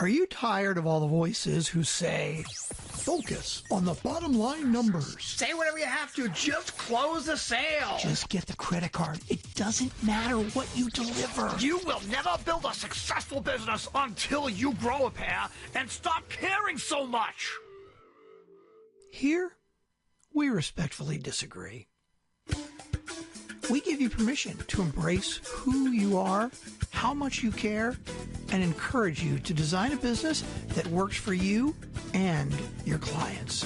Are you tired of all the voices who say, focus on the bottom line numbers? Say whatever you have to, just close the sale. Just get the credit card. It doesn't matter what you deliver. You will never build a successful business until you grow a pair and stop caring so much. Here, we respectfully disagree. We give you permission to embrace who you are, how much you care, and encourage you to design a business that works for you and your clients.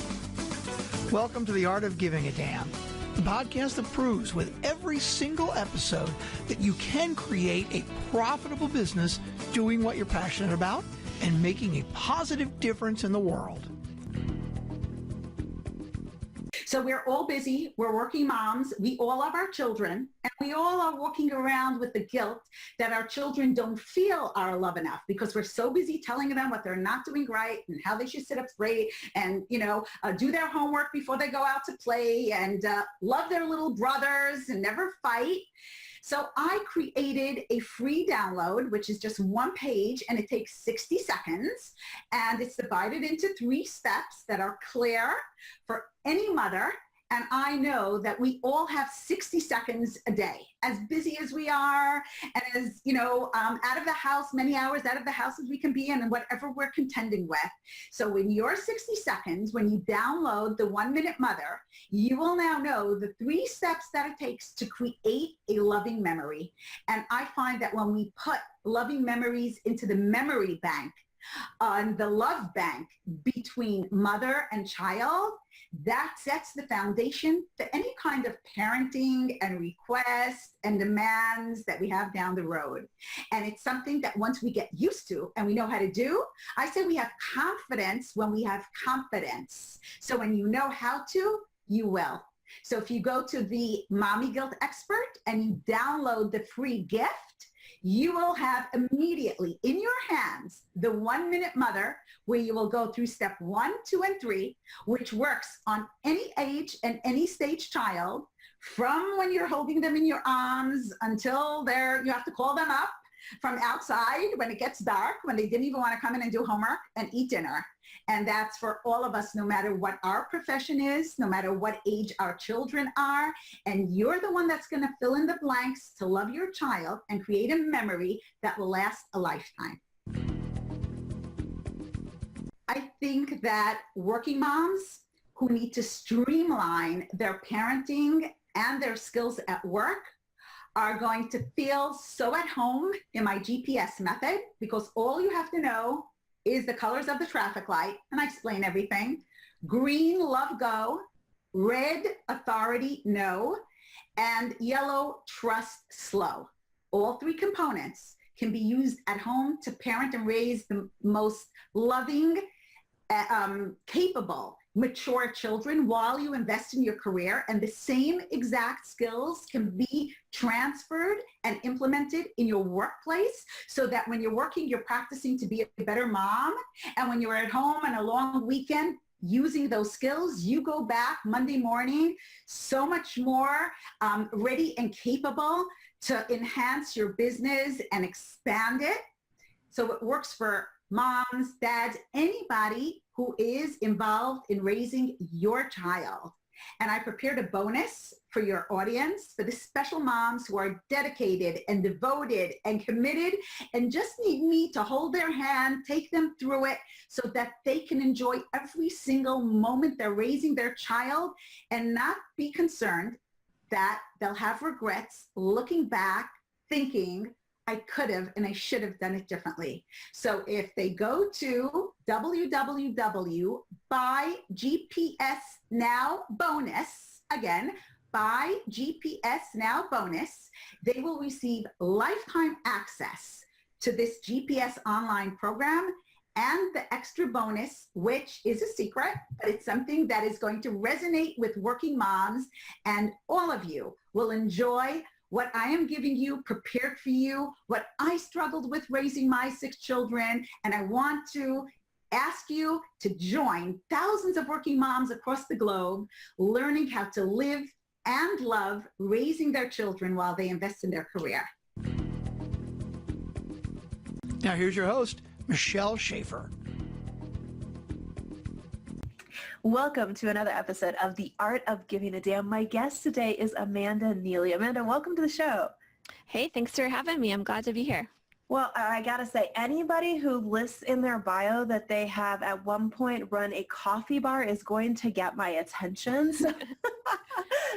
Welcome to The Art of Giving a Damn, the podcast that proves with every single episode that you can create a profitable business doing what you're passionate about and making a positive difference in the world. So we're all busy, we're working moms, we all have our children, and we all are walking around with the guilt that our children don't feel our love enough because we're so busy telling them what they're not doing right and how they should sit up straight and, do their homework before they go out to play and love their little brothers and never fight. So I created a free download, which is just one page, and it takes 60 seconds, and it's divided into 3 steps that are clear for any mother. And I know that we all have 60 seconds a day, as busy as we are, and as, out of the house, many hours out of the house as we can be in, and whatever we're contending with. So in your 60 seconds, when you download the 1 Minute Mother, you will now know the 3 steps that it takes to create a loving memory. And I find that when we put loving memories into the memory bank, on the love bank between mother and child, that sets the foundation for any kind of parenting and requests and demands that we have down the road. And it's something that once we get used to and we know how to do, I say we have confidence when we have confidence. So when you know how to, you will. So if you go to the Mommy Guilt Expert and you download the free gift, you will have immediately in your hands the 1 Minute Mother, where you will go through step 1, 2, and 3, which works on any age and any stage child, from when you're holding them in your arms until you have to call them up from outside when it gets dark, when they didn't even want to come in and do homework and eat dinner. And that's for all of us, no matter what our profession is, no matter what age our children are. And you're the one that's going to fill in the blanks to love your child and create a memory that will last a lifetime. I think that working moms who need to streamline their parenting and their skills at work are going to feel so at home in my GPS method, because all you have to know is the colors of the traffic light, and I explain everything. Green, love, go. Red, authority, no. And yellow, trust, slow. All 3 components can be used at home to parent and raise the most loving, capable, mature children while you invest in your career, and the same exact skills can be transferred and implemented in your workplace, so that when you're working, you're practicing to be a better mom, and when you're at home on a long weekend, using those skills, you go back Monday morning so much more ready and capable to enhance your business and expand it. So it works for moms, dads, anybody who is involved in raising your child. And I prepared a bonus for your audience, for the special moms who are dedicated and devoted and committed and just need me to hold their hand, take them through it so that they can enjoy every single moment they're raising their child and not be concerned that they'll have regrets looking back, thinking, I could have and I should have done it differently. So if they go to www.buygpsnowbonus, again, buy GPS Now Bonus, they will receive lifetime access to this GPS online program and the extra bonus, which is a secret, but it's something that is going to resonate with working moms, and all of you will enjoy what I am giving you, prepared for you, what I struggled with raising my 6 children, and I want to ask you to join thousands of working moms across the globe learning how to live and love raising their children while they invest in their career. Now here's your host, Michelle Schaefer. Welcome to another episode of The Art of Giving a Damn. My guest today is Amanda Neely. Amanda, welcome to the show. Hey, thanks for having me. I'm glad to be here. Well, I got to say, anybody who lists in their bio that they have at one point run a coffee bar is going to get my attention. So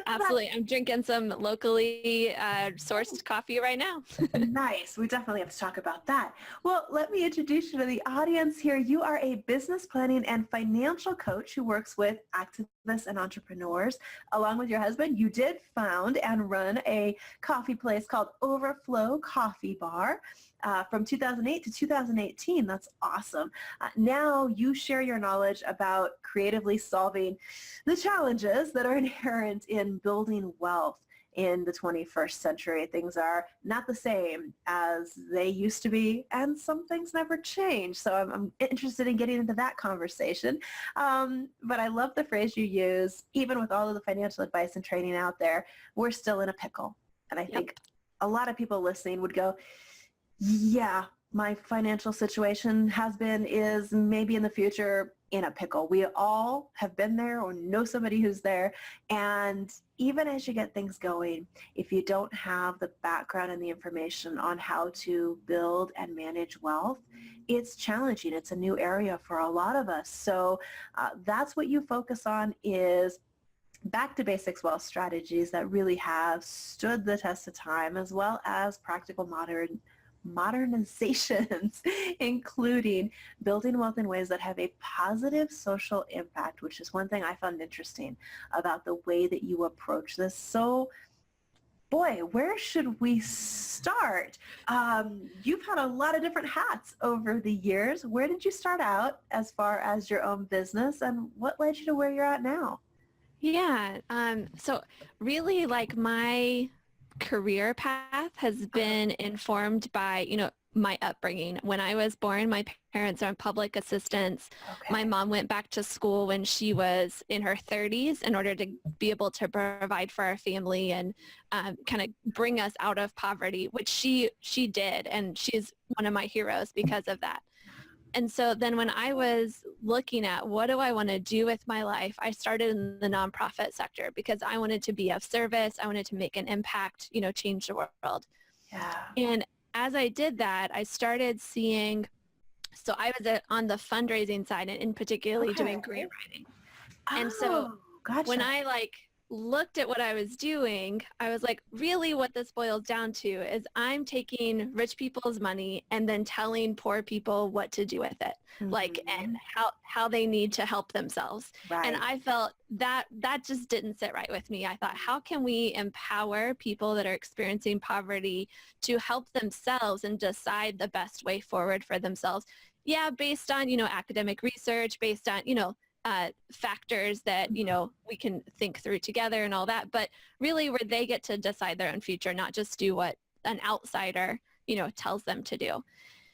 Absolutely. I'm drinking some locally sourced coffee right now. Nice. We definitely have to talk about that. Well, let me introduce you to the audience here. You are a business planning and financial coach who works with activists and entrepreneurs. Along with your husband, you did found and run a coffee place called Overflow Coffee Bar. From 2008 to 2018. That's awesome. Now you share your knowledge about creatively solving the challenges that are inherent in building wealth in the 21st century. Things are not the same as they used to be, and some things never change. So I'm interested in getting into that conversation. But I love the phrase you use, even with all of the financial advice and training out there, we're still in a pickle. And I think a lot of people listening would go, yeah, my financial situation is maybe in the future in a pickle. We all have been there or know somebody who's there. And even as you get things going, if you don't have the background and the information on how to build and manage wealth, it's challenging. It's a new area for a lot of us. So that's what you focus on, is back to basics wealth strategies that really have stood the test of time, as well as practical modernizations, including building wealth in ways that have a positive social impact, which is one thing I found interesting about the way that you approach this. So, boy, where should we start? You've had a lot of different hats over the years. Where did you start out as far as your own business, and what led you to where you're at now? Yeah. So really, like, my career path has been informed by, my upbringing. When I was born, my parents are public assistants. Okay. My mom went back to school when she was in her 30s in order to be able to provide for our family and kind of bring us out of poverty, which she did. And she's one of my heroes because of that. And so then when I was looking at what do I want to do with my life, I started in the nonprofit sector because I wanted to be of service. I wanted to make an impact, change the world. Yeah. And as I did that, I started seeing, so I was on the fundraising side and in particularly doing grant writing. And so gotcha. when I looked at what I was doing, I was like, really what this boils down to is I'm taking rich people's money and then telling poor people what to do with it, and how they need to help themselves. Right. And I felt that just didn't sit right with me. I thought, how can we empower people that are experiencing poverty to help themselves and decide the best way forward for themselves? Yeah, based on, academic research, based on, factors that, we can think through together and all that, but really where they get to decide their own future, not just do what an outsider, tells them to do.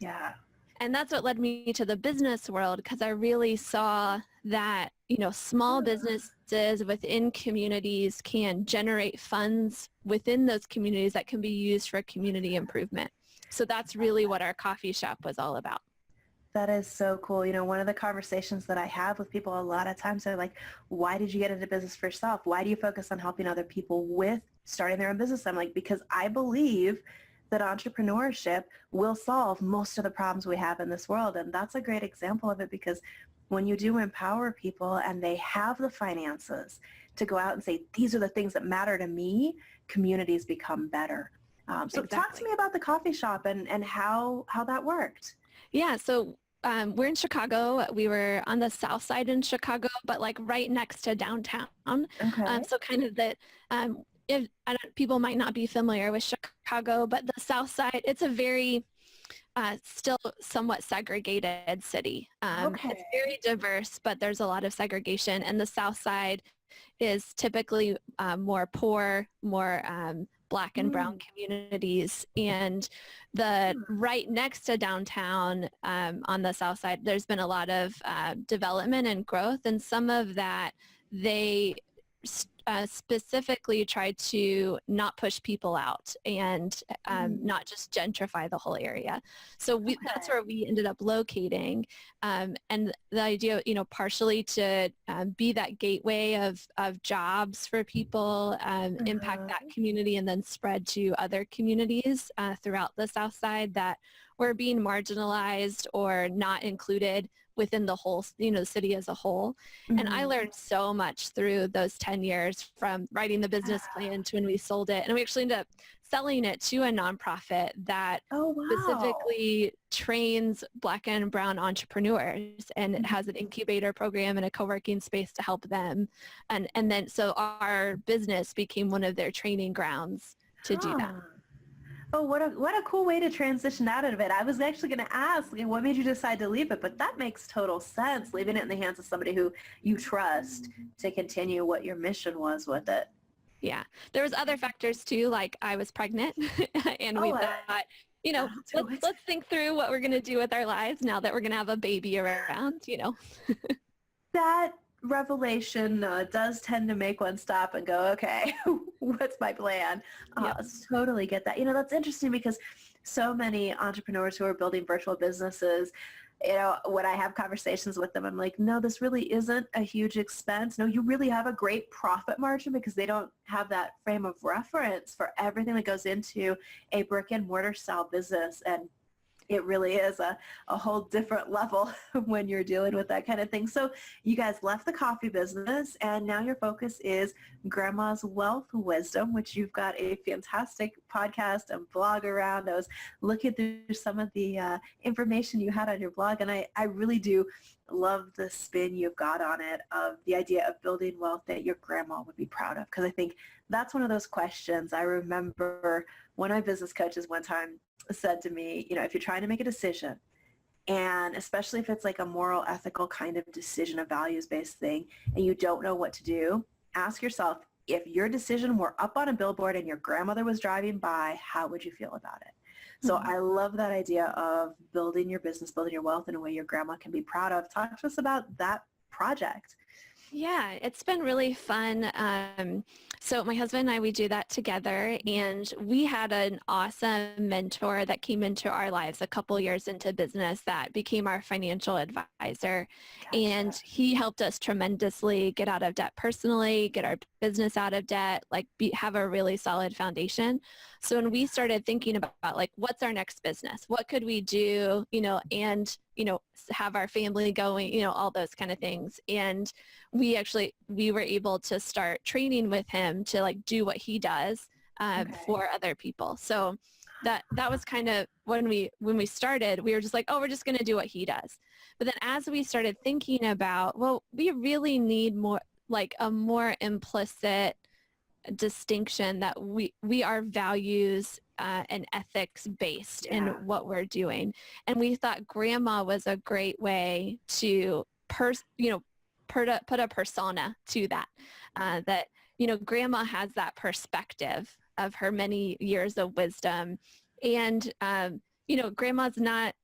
Yeah. And that's what led me to the business world, because I really saw that, small businesses within communities can generate funds within those communities that can be used for community improvement. So that's really what our coffee shop was all about. That is so cool. One of the conversations that I have with people a lot of times, they're like, why did you get into business for yourself? Why do you focus on helping other people with starting their own business? I'm like, because I believe that entrepreneurship will solve most of the problems we have in this world. And that's a great example of it, because when you do empower people and they have the finances to go out and say, these are the things that matter to me, communities become better. So talk to me about the coffee shop and how that worked. Yeah, so we're in Chicago. We were on the south side in Chicago, but right next to downtown. Okay. So kind of that, people might not be familiar with Chicago, but the south side, it's a very still somewhat segregated city. Okay. It's very diverse, but there's a lot of segregation. And the south side is typically more poor, more Black and brown communities. And the right next to downtown on the south side, there's been a lot of development and growth, and some of that they specifically tried to not push people out and not just gentrify the whole area. So that's where we ended up locating. And the idea, partially to be that gateway of jobs for people, impact that community, and then spread to other communities throughout the South Side that were being marginalized or not included within the whole, the city as a whole. And I learned so much through those 10 years, from writing the business plan to when we sold it. And we actually ended up selling it to a nonprofit that specifically trains Black and Brown entrepreneurs, and it has an incubator program and a co-working space to help them. And then so our business became one of their training grounds to do that. Oh, what a cool way to transition out of it. I was actually going to ask, what made you decide to leave it? But that makes total sense, leaving it in the hands of somebody who you trust to continue what your mission was with it. Yeah. There was other factors too, like I was pregnant and we thought, let's think through what we're going to do with our lives now that we're going to have a baby around, That revelation does tend to make one stop and go, okay, what's my plan? Totally get that. That's interesting because so many entrepreneurs who are building virtual businesses, when I have conversations with them, I'm like, no, this really isn't a huge expense. No, you really have a great profit margin because they don't have that frame of reference for everything that goes into a brick and mortar style business. And it really is a whole different level when you're dealing with that kind of thing. So you guys left the coffee business and now your focus is Grandma's Wealth Wisdom, which you've got a fantastic podcast and blog around. I was looking through some of the information you had on your blog, and I really do love the spin you've got on it of the idea of building wealth that your grandma would be proud of. Because I think that's one of those questions. I remember one of my business coaches one time said to me, if you're trying to make a decision, and especially if it's like a moral, ethical kind of decision, a values-based thing, and you don't know what to do, ask yourself, if your decision were up on a billboard and your grandmother was driving by, how would you feel about it? So I love that idea of building your business, building your wealth in a way your grandma can be proud of. Talk to us about that project. Yeah, it's been really fun. So my husband and I, we do that together, and we had an awesome mentor that came into our lives a couple years into business that became our financial advisor. Gotcha. And he helped us tremendously get out of debt personally, get our business out of debt, have a really solid foundation. So when we started thinking about what's our next business, what could we do, and have our family going, all those kind of things. And we were able to start training with him to do what he does for other people. So that was kind of when we started, we were just we're just going to do what he does. But then as we started thinking about, we really need more, a more implicit distinction that we are values and ethics based in what we're doing. And we thought grandma was a great way to put a persona to that, that grandma has that perspective of her many years of wisdom. And grandma's not,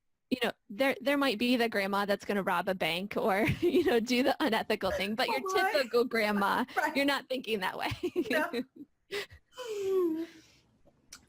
there might be the grandma that's going to rob a bank or do the unethical thing, but your typical grandma, you're not thinking that way. No.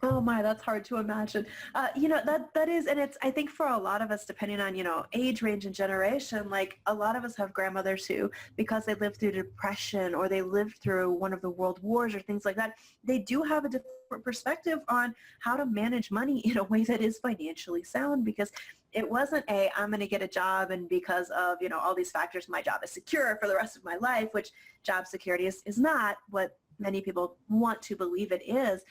Oh my, that's hard to imagine. That is, and it's, I think for a lot of us, depending on, age range and generation, a lot of us have grandmothers who, because they lived through depression or they lived through one of the world wars or things like that, they do have a different perspective on how to manage money in a way that is financially sound, because it wasn't I'm going to get a job and because of, all these factors, my job is secure for the rest of my life, which job security is not what many people want to believe it is.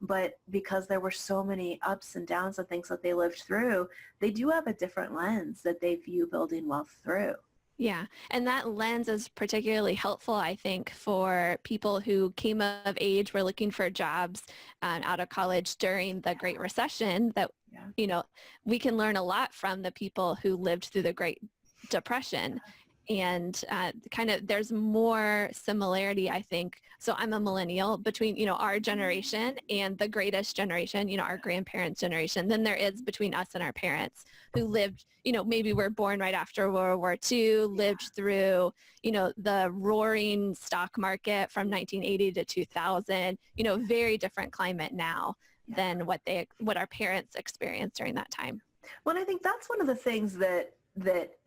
But because there were so many ups and downs and things that they lived through, they do have a different lens that they view building wealth through. Yeah. And that lens is particularly helpful, I think, for people who came of age, were looking for jobs out of college during the Great Recession, that, we can learn a lot from the people who lived through the Great Depression. and kind of there's more similarity, I think. So I'm a millennial between, our generation and the greatest generation, our grandparents' generation, than there is between us and our parents who lived, maybe were born right after World War II, lived through, the roaring stock market from 1980 to 2000, very different climate now than what our parents experienced during that time. Well, I think that's one of the things that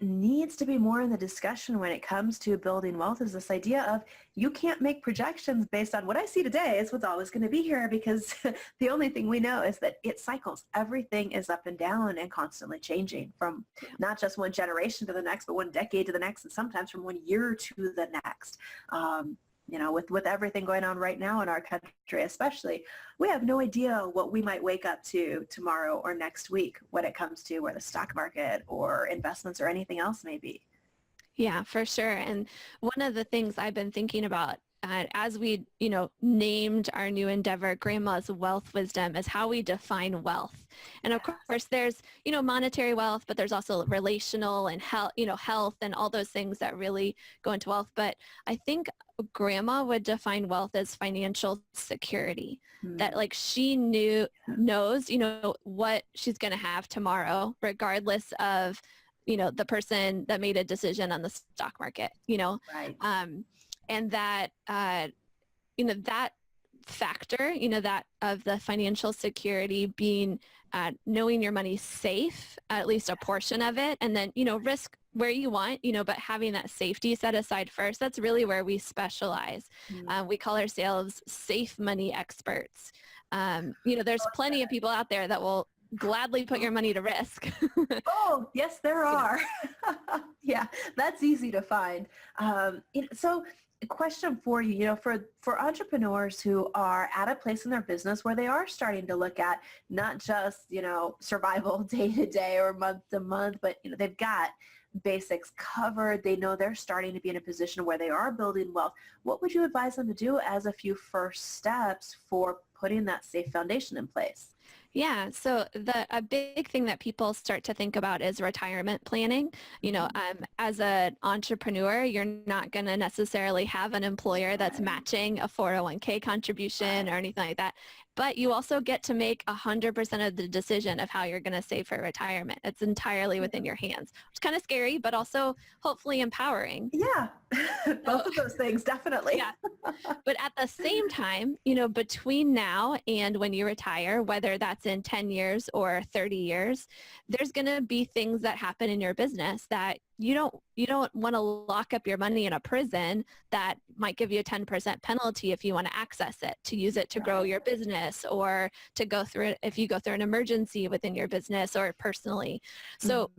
needs to be more in the discussion when it comes to building wealth, is this idea of you can't make projections based on what I see today is what's always going to be here, because the only thing we know is that it cycles. Everything is up and down and constantly changing from not just one generation to the next, but one decade to the next, and sometimes from 1 year to the next. With everything going on right now in our country especially, we have no idea what we might wake up to tomorrow or next week when it comes to where the stock market or investments or anything else may be. Yeah, for sure. And one of the things I've been thinking about as we, named our new endeavor, Grandma's Wealth Wisdom, is how we define wealth. And of course, there's, monetary wealth, but there's also relational and health and all those things that really go into wealth. But I think Grandma would define wealth as financial security, that like she knows, what she's going to have tomorrow, regardless of, the person that made a decision on the stock market, Right. And that, that factor, that of the financial security being, knowing your money's safe, at least a portion of it, and then, risk where you want, but having that safety set aside first, that's really where we specialize. We call ourselves safe money experts. There's plenty of people out there that will gladly put your money to risk. Oh, yes, there are. Yeah, that's easy to find. So a question for you, for entrepreneurs who are at a place in their business where they are starting to look at not just, survival day to day or month to month, but, they've got basics covered. They know they're starting to be in a position where they are building wealth. What would you advise them to do as a few first steps for putting that safe foundation in place? Yeah, so a big thing that people start to think about is retirement planning. As an entrepreneur, you're not going to necessarily have an employer that's matching a 401k contribution or anything like that. But you also get to make 100% of the decision of how you're going to save for retirement. It's entirely within your hands. It's kind of scary, but also hopefully empowering. Yeah, both of those things, definitely. Yeah. But at the same time, between now and when you retire, whether that's in 10 years or 30 years, there's going to be things that happen in your business that you don't want to lock up your money in a prison that might give you a 10% penalty if you want to access it, to use it to grow your business, or to go through it if you go through an emergency within your business or personally. So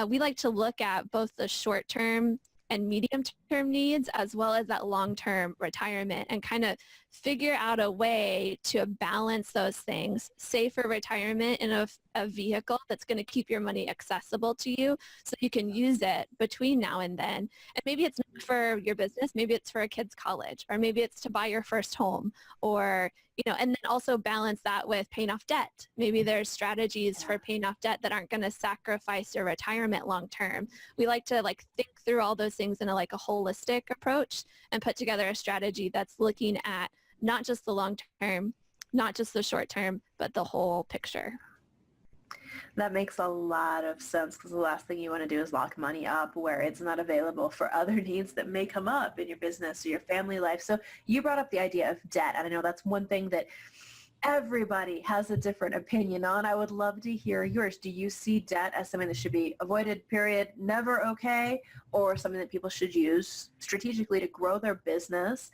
we like to look at both the short-term and medium-term needs, as well as that long-term retirement, and kind of figure out a way to balance those things, save for retirement in a vehicle that's going to keep your money accessible to you so you can use it between now and then. And maybe it's not for your business, maybe it's for a kid's college, or maybe it's to buy your first home, or, and then also balance that with paying off debt. Maybe there's strategies for paying off debt that aren't going to sacrifice your retirement long term. We like to think through all those things in a holistic approach and put together a strategy that's looking at not just the long term, not just the short term, but the whole picture. That makes a lot of sense, because the last thing you want to do is lock money up where it's not available for other needs that may come up in your business or your family life. So you brought up the idea of debt, and I know that's one thing that everybody has a different opinion on. I would love to hear yours. Do you see debt as something that should be avoided, period, never okay, or something that people should use strategically to grow their business?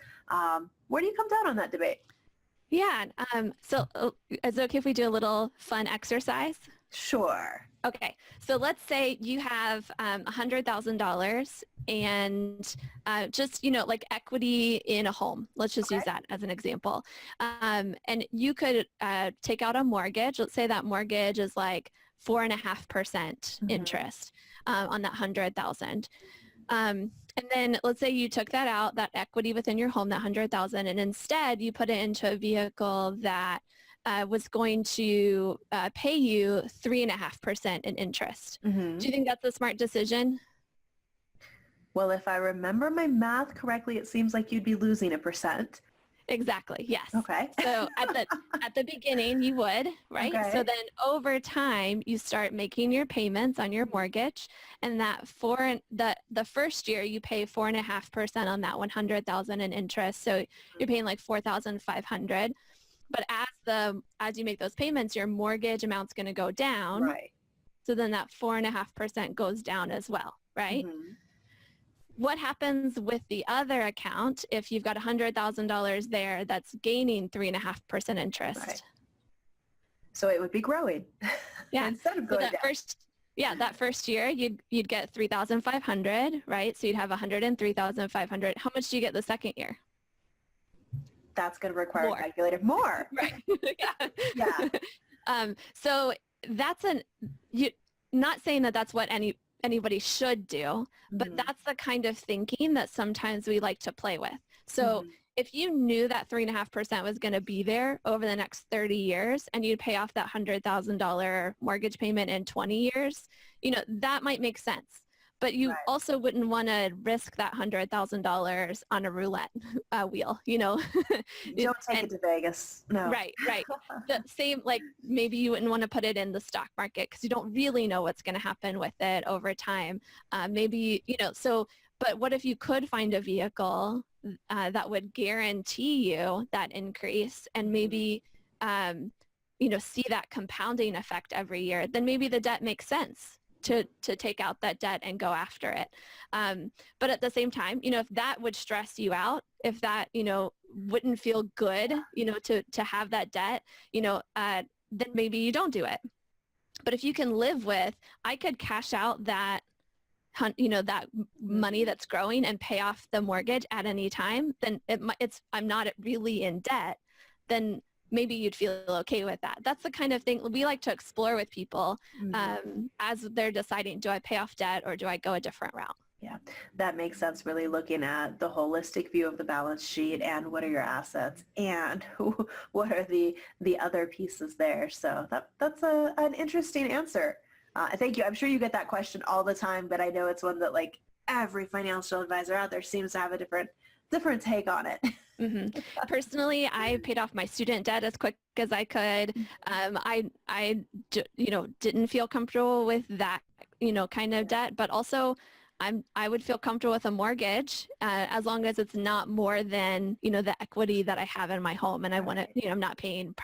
Where do you come down on that debate? Yeah. So is it okay if we do a little fun exercise? Sure. Okay. So let's say you have $100,000 and just, equity in a home. Let's just use that as an example. And you could take out a mortgage. Let's say that mortgage is 4.5% interest on that 100,000. And then let's say you took that out, that equity within your home, that 100,000, and instead you put it into a vehicle that was going to pay you 3.5% in interest. Do you think that's a smart decision? Well, if I remember my math correctly, it seems like you'd be losing 1%. Exactly. Yes. Okay. So at the beginning you would, right? Okay. So then over time you start making your payments on your mortgage, and that the first year you pay 4.5% on that 100,000 in interest. So you're paying like 4,500. But as you make those payments, your mortgage amount's going to go down. Right. So then that 4.5% goes down as well, right? Mm-hmm. What happens with the other account if you've got $100,000 there that's gaining 3.5% interest? Right. So it would be growing. Yeah. Instead of So going that down. that first year you'd get 3,500, right? So you'd have 103,500. How much do you get the second year? That's going to require More. a calculator. More. Right. Yeah. So that's not saying that that's what anybody should do, but that's the kind of thinking that sometimes we like to play with. So if you knew that 3.5% was going to be there over the next 30 years and you'd pay off that $100,000 mortgage payment in 20 years, that might make sense. But you also wouldn't want to risk that $100,000 on a roulette wheel, Don't take it to Vegas. No. Right. The same, like maybe you wouldn't want to put it in the stock market because you don't really know what's going to happen with it over time. But what if you could find a vehicle that would guarantee you that increase and maybe, see that compounding effect every year? Then maybe the debt makes sense to take out that debt and go after it. But at the same time, if that would stress you out, if that, wouldn't feel good, to have that debt, then maybe you don't do it. But if you can live with, I could cash out that, that money that's growing and pay off the mortgage at any time, then I'm not really in debt, then maybe you'd feel okay with that. That's the kind of thing we like to explore with people as they're deciding, do I pay off debt or do I go a different route? Yeah, that makes sense, really looking at the holistic view of the balance sheet and what are your assets and what are the other pieces there. So that's an interesting answer. Thank you. I'm sure you get that question all the time, but I know it's one that like every financial advisor out there seems to have a different take on it. Personally, I paid off my student debt as quick as I could. I didn't feel comfortable with that, kind of debt, but also I would feel comfortable with a mortgage as long as it's not more than, the equity that I have in my home. And I want to, I'm not paying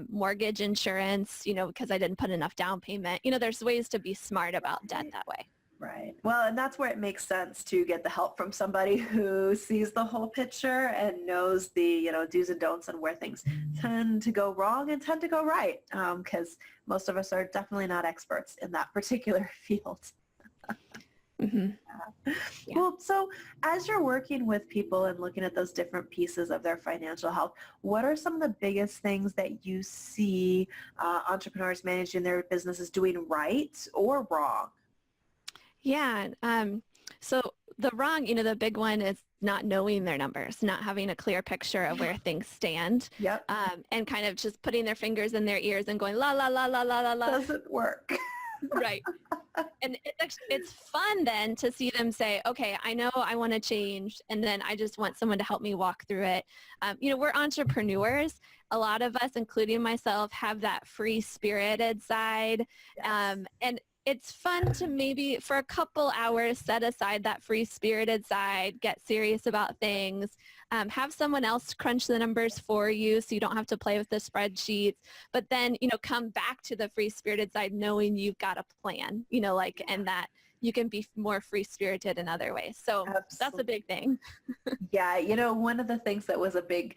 mortgage insurance, because I didn't put enough down payment. There's ways to be smart about debt that way. Right. Well, and that's where it makes sense to get the help from somebody who sees the whole picture and knows the, do's and don'ts and where things tend to go wrong and tend to go right. Because most of us are definitely not experts in that particular field. Yeah. Well, so as you're working with people and looking at those different pieces of their financial health, what are some of the biggest things that you see entrepreneurs managing their businesses doing right or wrong? Yeah. So the wrong, the big one is not knowing their numbers, not having a clear picture of where things stand. Yep. And kind of just putting their fingers in their ears and going, la, la, la, la, la, la, la. Doesn't work. Right. And it's fun then to see them say, okay, I know I want to change. And then I just want someone to help me walk through it. We're entrepreneurs. A lot of us, including myself, have that free-spirited side. Yes. And it's fun to maybe for a couple hours set aside that free-spirited side, get serious about things, have someone else crunch the numbers for you so you don't have to play with the spreadsheets, but then, come back to the free-spirited side knowing you've got a plan, and that you can be more free-spirited in other ways. So Absolutely. That's a big thing. Yeah, one of the things that was a big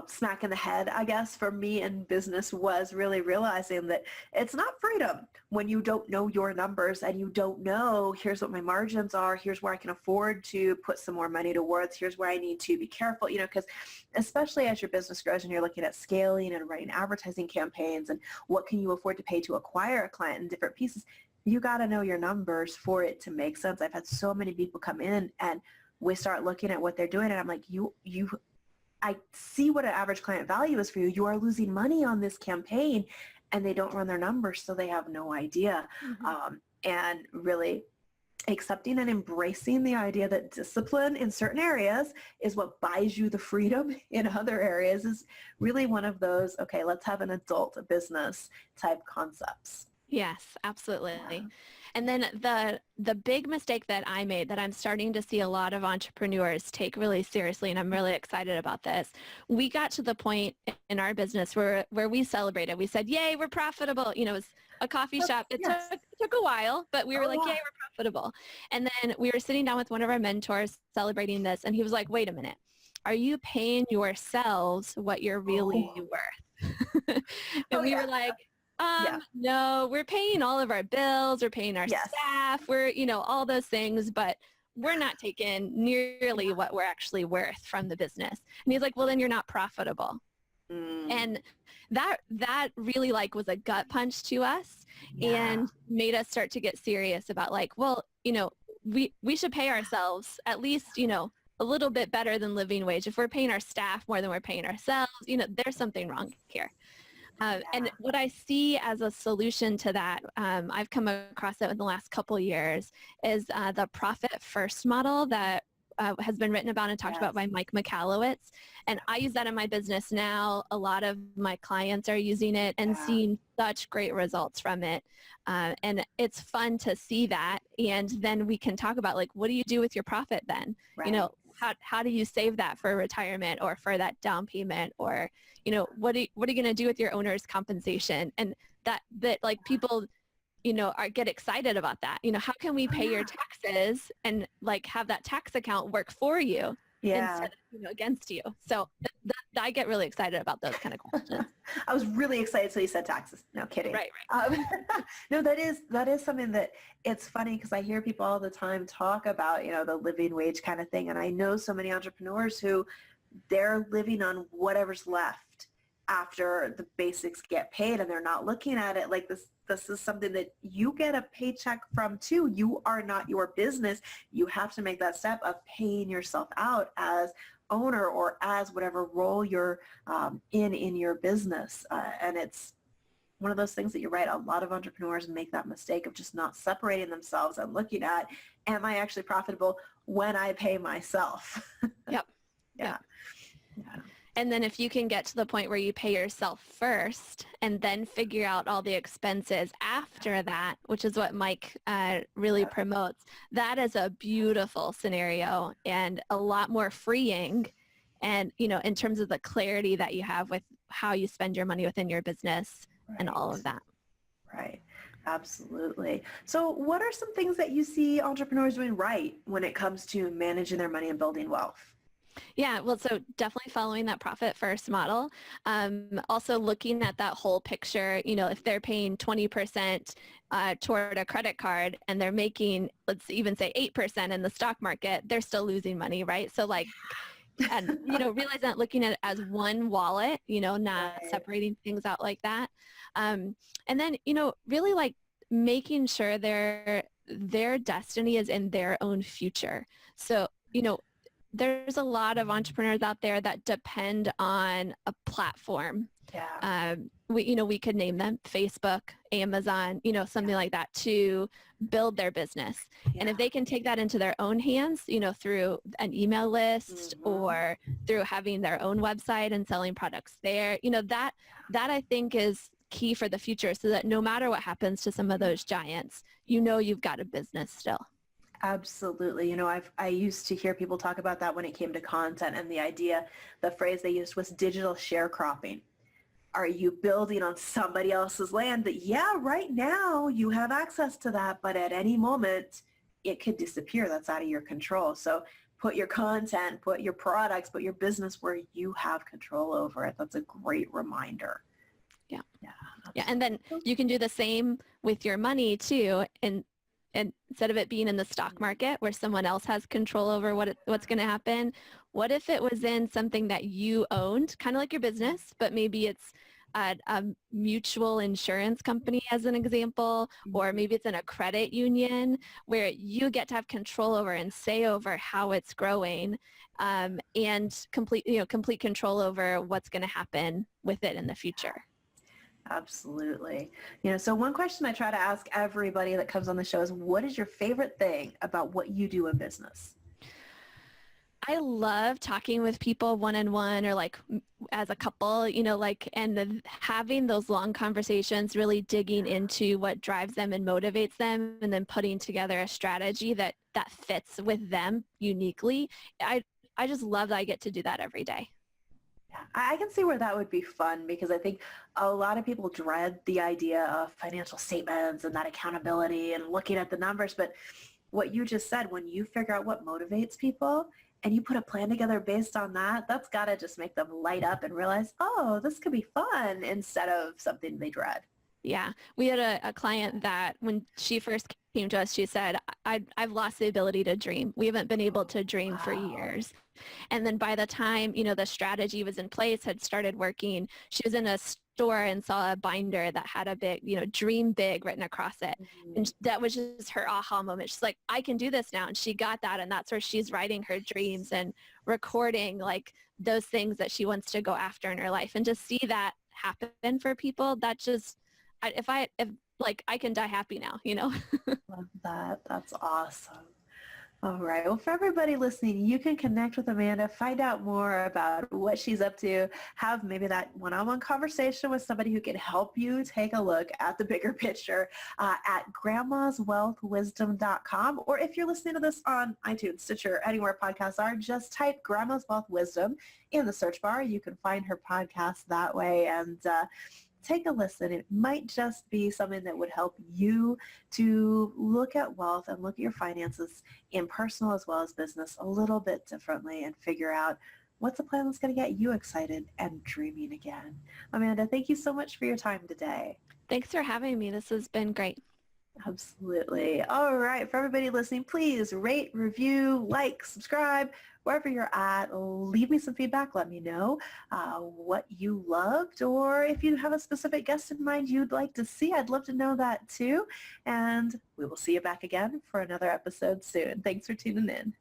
smack in the head, I guess, for me in business was really realizing that it's not freedom when you don't know your numbers and you don't know, here's what my margins are, here's where I can afford to put some more money towards, here's where I need to be careful, because especially as your business grows and you're looking at scaling and running advertising campaigns and what can you afford to pay to acquire a client in different pieces, you got to know your numbers for it to make sense. I've had so many people come in and we start looking at what they're doing and I'm like, I see what an average client value is for you. You are losing money on this campaign and they don't run their numbers, so they have no idea. And really, accepting and embracing the idea that discipline in certain areas is what buys you the freedom in other areas is really one of those, okay, let's have an adult business type concepts. Yes, absolutely. Yeah. And then the big mistake that I made that I'm starting to see a lot of entrepreneurs take really seriously, and I'm really excited about this. We got to the point in our business where we celebrated. We said, yay, we're profitable. You know, it was a coffee shop. It took a while, but we were like, yay, we're profitable. And then we were sitting down with one of our mentors celebrating this, and he was like, wait a minute. Are you paying yourselves what you're really worth? And we were like, no, we're paying all of our bills, we're paying our staff, we're, you know, all those things, but we're not taking nearly what we're actually worth from the business. And he's like, well, then you're not profitable. And that really like was a gut punch to us and made us start to get serious about like, well, you know, we should pay ourselves at least, you know, a little bit better than living wage. If we're paying our staff more than we're paying ourselves, you know, there's something wrong here. And what I see as a solution to that, I've come across it in the last couple of years, is the profit first model that has been written about and talked about by Mike Michalowicz. And I use that in my business now. A lot of my clients are using it and seeing such great results from it. And it's fun to see that. And then we can talk about like, what do you do with your profit then? You know, how do you save that for retirement or for that down payment, or, you know, what are you going to do with your owner's compensation? And that like people, you know, get excited about that. You know, how can we pay your taxes and like have that tax account work for you instead of, you know, against you? So I get really excited about those kind of questions. I was really excited until you said taxes. No kidding. Right. No, that is something that it's funny because I hear people all the time talk about, you know, the living wage kind of thing. And I know so many entrepreneurs who they're living on whatever's left after the basics get paid, and they're not looking at it like this is something that you get a paycheck from too. You are not your business. You have to make that step of paying yourself out as owner or as whatever role you're in your business. And it's one of those things that you're right. A lot of entrepreneurs make that mistake of just not separating themselves and looking at, am I actually profitable when I pay myself? Yep. Yeah. And then if you can get to the point where you pay yourself first and then figure out all the expenses after that, which is what Mike really promotes, that is a beautiful scenario and a lot more freeing. And, you know, in terms of the clarity that you have with how you spend your money within your business and all of that. Right. Absolutely. So what are some things that you see entrepreneurs doing right when it comes to managing their money and building wealth? Yeah, well, so definitely following that profit first model. Also looking at that whole picture, you know, if they're paying 20% toward a credit card and they're making, let's even say 8% in the stock market, they're still losing money, right? So like, and, you know, realize that looking at it as one wallet, you know, not separating things out like that. And then, you know, really like making sure their destiny is in their own future. So, you know, there's a lot of entrepreneurs out there that depend on a platform. We could name them Facebook, Amazon, you know, something like that to build their business. And if they can take that into their own hands, you know, through an email list or through having their own website and selling products there, you know, that I think is key for the future, so that no matter what happens to some of those giants, you know, you've got a business still. Absolutely. You know, I used to hear people talk about that when it came to content, and the phrase they used was digital sharecropping. Are you building on somebody else's land that, right now you have access to that, but at any moment it could disappear. That's out of your control. So put your content, put your products, put your business where you have control over it. That's a great reminder. Yeah. And then you can do the same with your money too. And instead of it being in the stock market where someone else has control over what's going to happen, what if it was in something that you owned, kind of like your business, but maybe it's a mutual insurance company as an example, or maybe it's in a credit union where you get to have control over and say over how it's growing, and complete control over what's going to happen with it in the future. Absolutely. So one question I try to ask everybody that comes on the show is, what is your favorite thing about what you do in business? I love talking with people one-on-one or like as a couple, and then having those long conversations, really digging into what drives them and motivates them, and then putting together a strategy that fits with them uniquely. I just love that I get to do that every day. Yeah, I can see where that would be fun, because I think a lot of people dread the idea of financial statements and that accountability and looking at the numbers. But what you just said, when you figure out what motivates people and you put a plan together based on that, that's got to just make them light up and realize, oh, this could be fun, instead of something they dread. Yeah, we had a client that when she first came to us, she said, I've lost the ability to dream. We haven't been able to dream for years. And then by the time, the strategy was in place, had started working, she was in a store and saw a binder that had a big, dream big written across it. And that was just her aha moment. She's like, I can do this now. And she got that. And that's where she's writing her dreams and recording like those things that she wants to go after in her life. And to see that happen for people, that just, if I can die happy now, Love that. That's awesome. All right. Well, for everybody listening, you can connect with Amanda, find out more about what she's up to, have maybe that one-on-one conversation with somebody who can help you take a look at the bigger picture at grandmaswealthwisdom.com. Or if you're listening to this on iTunes, Stitcher, anywhere podcasts are, just type Grandma's Wealth Wisdom in the search bar. You can find her podcast that way, and take a listen. It might just be something that would help you to look at wealth and look at your finances in personal as well as business a little bit differently, and figure out what's a plan that's going to get you excited and dreaming again. Amanda, thank you so much for your time today. Thanks for having me. This has been great. Absolutely. All right. For everybody listening, please rate, review, like, subscribe, wherever you're at. Leave me some feedback. Let me know what you loved, or if you have a specific guest in mind you'd like to see. I'd love to know that too. And we will see you back again for another episode soon. Thanks for tuning in.